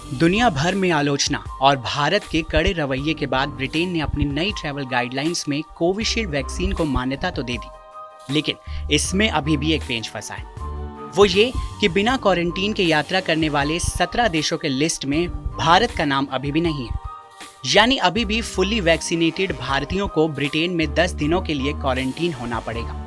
दुनिया भर में आलोचना और भारत के कड़े रवैये के बाद ब्रिटेन ने अपनी नई ट्रैवल गाइडलाइंस में कोविशील्ड वैक्सीन को मान्यता तो दे दी, लेकिन इसमें अभी भी एक पेंच फंसा है। वो ये कि बिना क्वारंटीन के यात्रा करने वाले 17 देशों के लिस्ट में भारत का नाम अभी भी नहीं है। यानी अभी भी फुली वैक्सीनेटेड भारतीयों को ब्रिटेन में 10 दिनों के लिए क्वारंटीन होना पड़ेगा।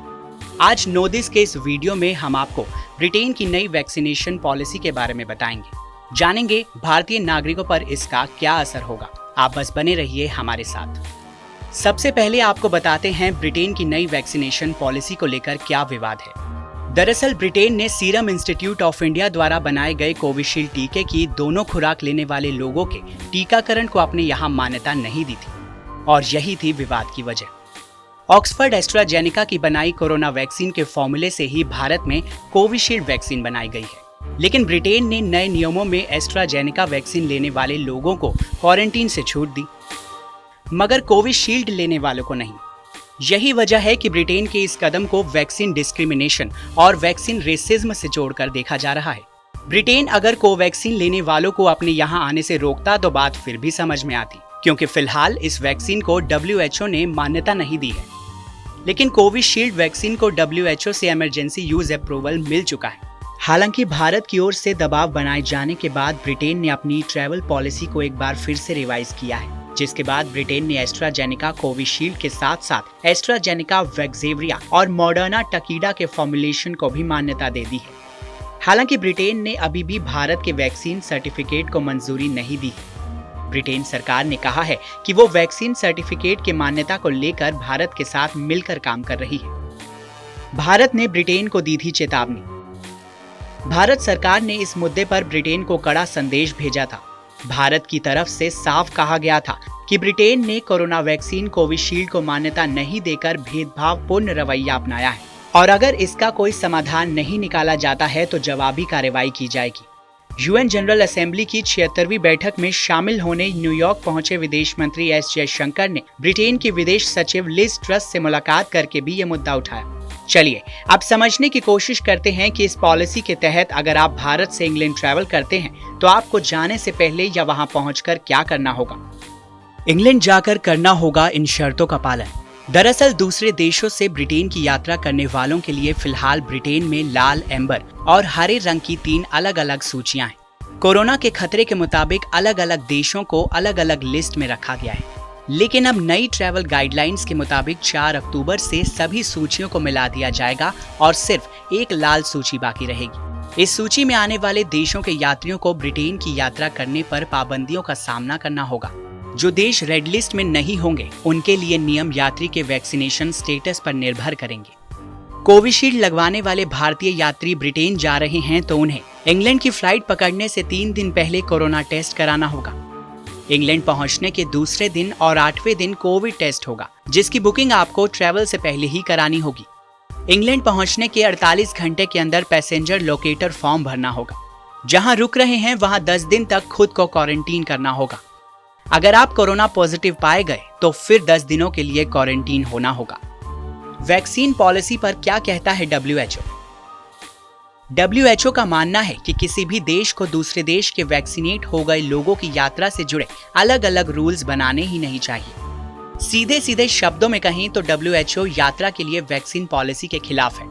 आज नोदिस के इस वीडियो में हम आपको ब्रिटेन की नई वैक्सीनेशन पॉलिसी के बारे में बताएंगे। जानेंगे भारतीय नागरिकों पर इसका क्या असर होगा। आप बस बने रहिए हमारे साथ। सबसे पहले आपको बताते हैं ब्रिटेन की नई वैक्सीनेशन पॉलिसी को लेकर क्या विवाद है। दरअसल ब्रिटेन ने सीरम इंस्टीट्यूट ऑफ इंडिया द्वारा बनाए गए कोविशील्ड टीके की दोनों खुराक लेने वाले लोगों के टीकाकरण को अपने यहाँ मान्यता नहीं दी थी, और यही थी विवाद की वजह। ऑक्सफर्ड एस्ट्राजेनेका की बनाई कोरोना वैक्सीन के फॉर्मूले से ही भारत में कोविशील्ड वैक्सीन बनाई गई है, लेकिन ब्रिटेन ने नए नियमों में एस्ट्राजेनेका वैक्सीन लेने वाले लोगों को क्वारंटीन से छूट दी, मगर कोविशील्ड लेने वालों को नहीं। यही वजह है कि ब्रिटेन के इस कदम को वैक्सीन डिस्क्रिमिनेशन और वैक्सीन रेसिज्म से जोड़कर देखा जा रहा है। ब्रिटेन अगर कोवैक्सीन लेने वालों को अपने यहाँ आने से रोकता तो बात फिर भी समझ में आती, क्योंकि फिलहाल इस वैक्सीन को WHO ने मान्यता नहीं दी है। लेकिन कोविशील्ड वैक्सीन को WHO से इमरजेंसी यूज अप्रूवल मिल चुका है। हालांकि भारत की ओर से दबाव बनाए जाने के बाद ब्रिटेन ने अपनी ट्रैवल पॉलिसी को एक बार फिर से रिवाइज किया है, जिसके बाद ब्रिटेन ने एस्ट्राजेनेका कोविशील्ड के साथ साथ एस्ट्राजेनेका वैक्सेविया और मॉडर्ना टकीडा के फॉर्मुलेशन को भी मान्यता दे दी है। हालांकि ब्रिटेन ने अभी भी भारत के वैक्सीन सर्टिफिकेट को मंजूरी नहीं दी है। ब्रिटेन सरकार ने कहा है कि वो वैक्सीन सर्टिफिकेट की मान्यता को लेकर भारत के साथ मिलकर काम कर रही है। भारत ने ब्रिटेन को दी थी चेतावनी। भारत सरकार ने इस मुद्दे पर ब्रिटेन को कड़ा संदेश भेजा था। भारत की तरफ से साफ कहा गया था कि ब्रिटेन ने कोरोना वैक्सीन कोविशील्ड को मान्यता नहीं देकर भेदभावपूर्ण रवैया अपनाया है, और अगर इसका कोई समाधान नहीं निकाला जाता है तो जवाबी कार्रवाई की जाएगी। UN जनरल असेंबली की 76वीं बैठक में शामिल होने न्यूयॉर्क पहुंचे विदेश मंत्री S जयशंकर ने ब्रिटेन की विदेश सचिव लिज ट्रस से मुलाकात करके भी ये मुद्दा उठाया। चलिए अब समझने की कोशिश करते हैं कि इस पॉलिसी के तहत अगर आप भारत से इंग्लैंड ट्रैवल करते हैं तो आपको जाने से पहले या वहां पहुंचकर क्या करना होगा। इंग्लैंड जाकर करना होगा इन शर्तों का पालन। दरअसल दूसरे देशों से ब्रिटेन की यात्रा करने वालों के लिए फिलहाल ब्रिटेन में लाल, एम्बर और हरे रंग की 3 अलग अलग सूचियां हैं। कोरोना के खतरे के मुताबिक अलग अलग देशों को अलग अलग लिस्ट में रखा गया है, लेकिन अब नई ट्रैवल गाइडलाइंस के मुताबिक 4 अक्टूबर से सभी सूचियों को मिला दिया जाएगा और सिर्फ एक लाल सूची बाकी रहेगी। इस सूची में आने वाले देशों के यात्रियों को ब्रिटेन की यात्रा करने पर पाबंदियों का सामना करना होगा। जो देश रेड लिस्ट में नहीं होंगे उनके लिए नियम यात्री के वैक्सीनेशन स्टेटस पर निर्भर करेंगे। कोविशील्ड लगवाने वाले भारतीय यात्री ब्रिटेन जा रहे हैं तो उन्हें इंग्लैंड की फ्लाइट पकड़ने से 3 दिन पहले कोरोना टेस्ट कराना होगा। इंग्लैंड पहुंचने के दूसरे दिन और 8वें दिन कोविड टेस्ट होगा, जिसकी बुकिंग आपको ट्रैवल से पहले ही करानी होगी। इंग्लैंड पहुंचने के 48 घंटे के अंदर पैसेंजर लोकेटर फॉर्म भरना होगा। जहां रुक रहे हैं वहां 10 दिन तक खुद को क्वारंटीन करना होगा। अगर आप कोरोना पॉजिटिव पाए गए तो फिर 10 दिनों के लिए क्वारंटीन होना होगा। वैक्सीन पॉलिसी पर क्या कहता है WHO? WHO का मानना है कि किसी भी देश को दूसरे देश के वैक्सीनेट हो गए लोगों की यात्रा से जुड़े अलग अलग रूल्स बनाने ही नहीं चाहिए। सीधे सीधे शब्दों में कहें तो WHO यात्रा के लिए वैक्सीन पॉलिसी के खिलाफ है।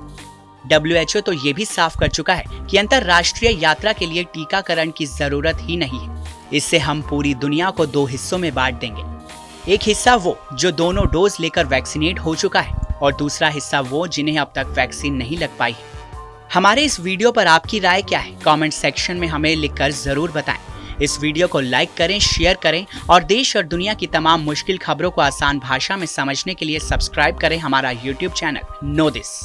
WHO तो ये भी साफ कर चुका है कि अंतरराष्ट्रीय यात्रा के लिए टीकाकरण की जरूरत ही नहीं है। इससे हम पूरी दुनिया को 2 हिस्सों में बांट देंगे। एक हिस्सा वो जो दोनों डोज लेकर वैक्सीनेट हो चुका है, और दूसरा हिस्सा वो जिन्हें अब तक वैक्सीन नहीं लग पाई है। हमारे इस वीडियो पर आपकी राय क्या है? कमेंट सेक्शन में हमें लिखकर जरूर बताएं। इस वीडियो को लाइक करें, शेयर करें और देश और दुनिया की तमाम मुश्किल खबरों को आसान भाषा में समझने के लिए सब्सक्राइब करें हमारा YouTube चैनल नोदिस।